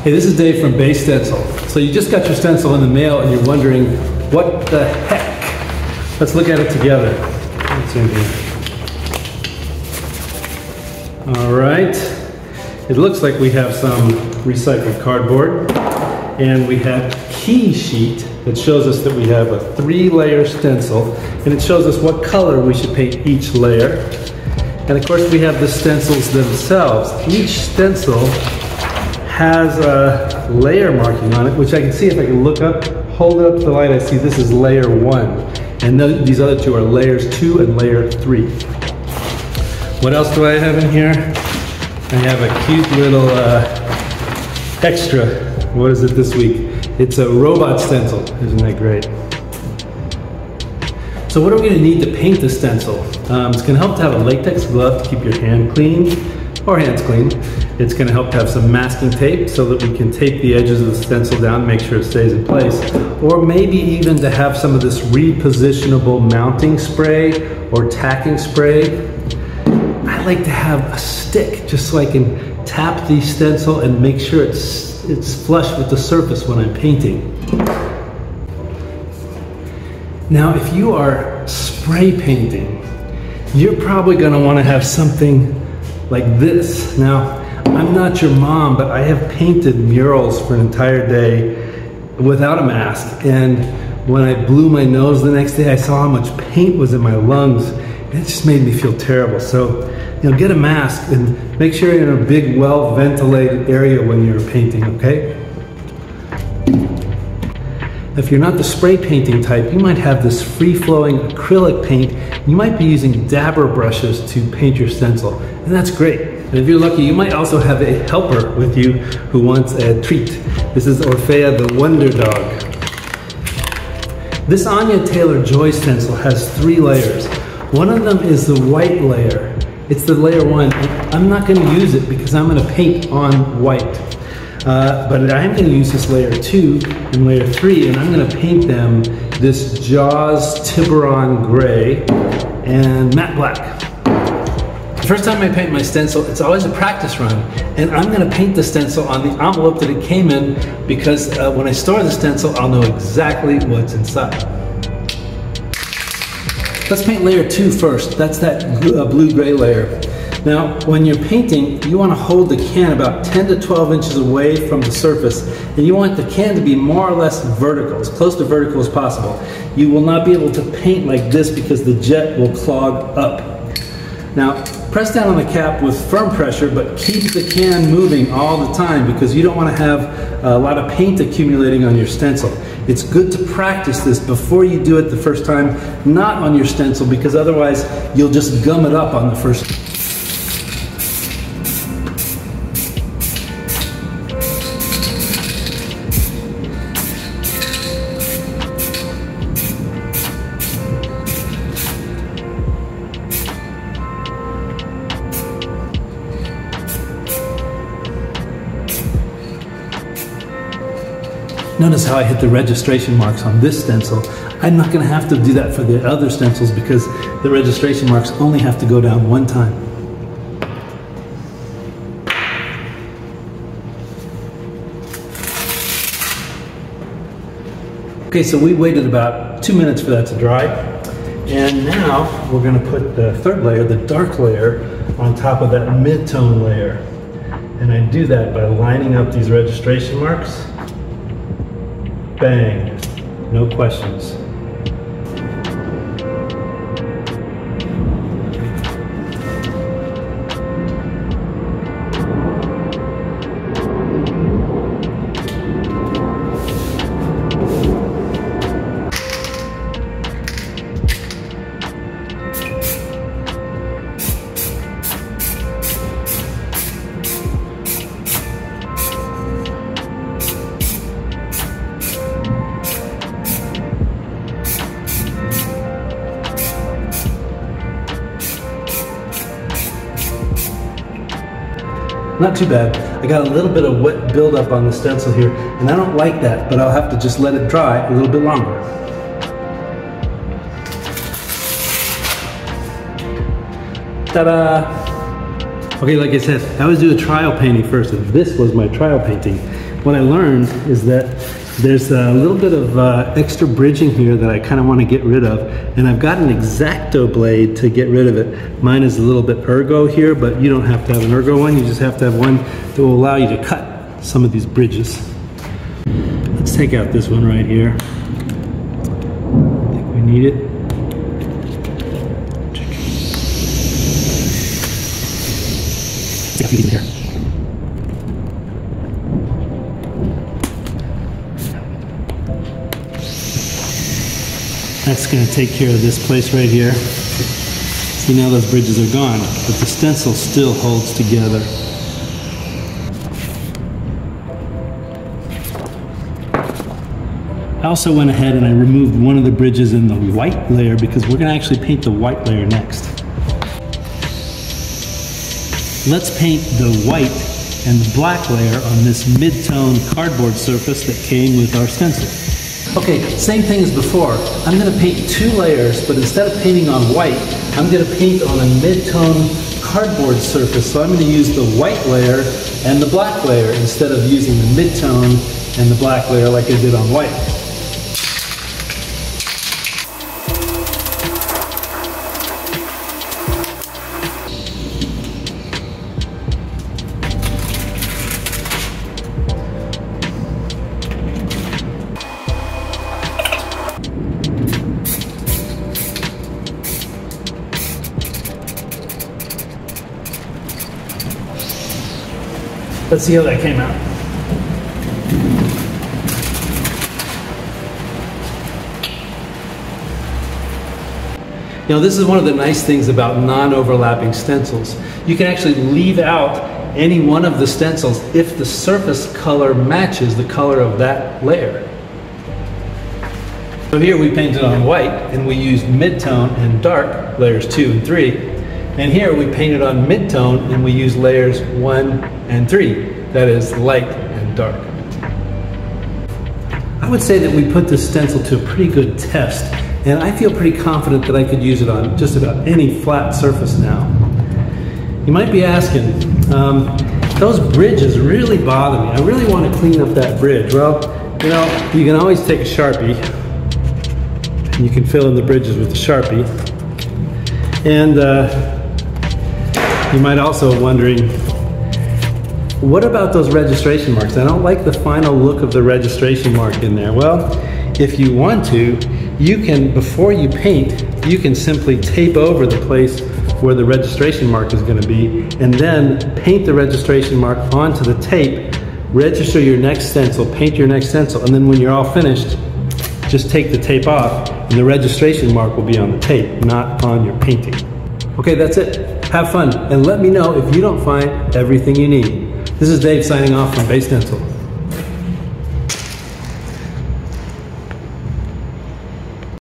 Hey, this is Dave from Base Stencil. So you just got your stencil in the mail and you're wondering, what the heck? Let's look at it together. What's in here? All right. It looks like we have some recycled cardboard, and we have a key sheet that shows us that we have a 3-layer stencil, and it shows us what color we should paint each layer. And of course we have the stencils themselves. Each stencil has a layer marking on it, which I can see if I can look up, hold it up to the light, I see this is layer 1. And these other two are layers 2 and layer 3. What else do I have in here? I have a cute little extra. What is it this week? It's a robot stencil. Isn't that great? So what are we going to need to paint the stencil? It's going to help to have a latex glove to keep your hand clean, or hands clean. It's going to help to have some masking tape so that we can tape the edges of the stencil down and make sure it stays in place. Or maybe even to have some of this repositionable mounting spray or tacking spray. I like to have a stick just so I can tap the stencil and make sure it's flush with the surface when I'm painting. Now, if you are spray painting, you're probably going to want to have something like this. Now, I'm not your mom, but I have painted murals for an entire day without a mask, and when I blew my nose the next day, I saw how much paint was in my lungs, and it just made me feel terrible. So, get a mask and make sure you're in a big, well-ventilated area when you're painting, okay? If you're not the spray painting type, you might have this free-flowing acrylic paint. You might be using dabber brushes to paint your stencil, and that's great. And if you're lucky, you might also have a helper with you who wants a treat. This is Orphea the Wonder Dog. This Anya Taylor-Joy stencil has 3 layers. One of them is the white layer. It's the layer 1. I'm not going to use it because I'm going to paint on white. But I am going to use this layer 2 and layer 3, and I'm going to paint them this Jaws Tiburon Gray and Matte Black. The first time I paint my stencil, it's always a practice run, and I'm going to paint the stencil on the envelope that it came in because when I store the stencil, I'll know exactly what's inside. Let's paint layer 2 first. That's that blue-gray layer. Now, when you're painting, you want to hold the can about 10 to 12 inches away from the surface, and you want the can to be more or less vertical, as close to vertical as possible. You will not be able to paint like this because the jet will clog up. Now, press down on the cap with firm pressure, but keep the can moving all the time because you don't want to have a lot of paint accumulating on your stencil. It's good to practice this before you do it the first time, not on your stencil, because otherwise you'll just gum it up on the first. Notice how I hit the registration marks on this stencil. I'm not going to have to do that for the other stencils because the registration marks only have to go down one time. Okay, so we waited about 2 minutes for that to dry. And now we're going to put the 3rd layer, the dark layer, on top of that mid-tone layer. And I do that by lining up these registration marks. Bang, no questions. Not too bad. I got a little bit of wet buildup on the stencil here, and I don't like that, but I'll have to just let it dry a little bit longer. Ta-da! Okay, like I said, I always do a trial painting first, and this was my trial painting. what I learned is that there's a little bit of extra bridging here that I kind of want to get rid of, and I've got an X-Acto blade to get rid of it. Mine is a little bit ergo here, but you don't have to have an ergo one, you just have to have one that will allow you to cut some of these bridges. Let's take out this one right here. I think we need it. Here. That's going to take care of this place right here. See, now those bridges are gone, but the stencil still holds together. I also went ahead and I removed one of the bridges in the white layer because we're going to actually paint the white layer next. Let's paint the white and the black layer on this mid-tone cardboard surface that came with our stencil. Okay, same thing as before. I'm going to paint 2 layers, but instead of painting on white, I'm going to paint on a mid-tone cardboard surface. So I'm going to use the white layer and the black layer instead of using the mid-tone and the black layer like I did on white. Let's see how that came out. You know, this is one of the nice things about non-overlapping stencils. You can actually leave out any one of the stencils if the surface color matches the color of that layer. So here we painted on white and we used mid-tone and dark, layers 2 and 3. And here we painted on mid-tone and we use layers 1 and 3, that is light and dark. I would say that we put this stencil to a pretty good test, and I feel pretty confident that I could use it on just about any flat surface now. You might be asking, those bridges really bother me. I really want to clean up that bridge. Well, you know, you can always take a Sharpie, and you can fill in the bridges with a Sharpie. And you might also be wondering, what about those registration marks? I don't like the final look of the registration mark in there. Well, if you want to, you can, before you paint, you can simply tape over the place where the registration mark is going to be, and then paint the registration mark onto the tape, register your next stencil, paint your next stencil, and then when you're all finished, just take the tape off, and the registration mark will be on the tape, not on your painting. Okay, that's it. Have fun, and let me know if you don't find everything you need. This is Dave signing off from Bay Stencil.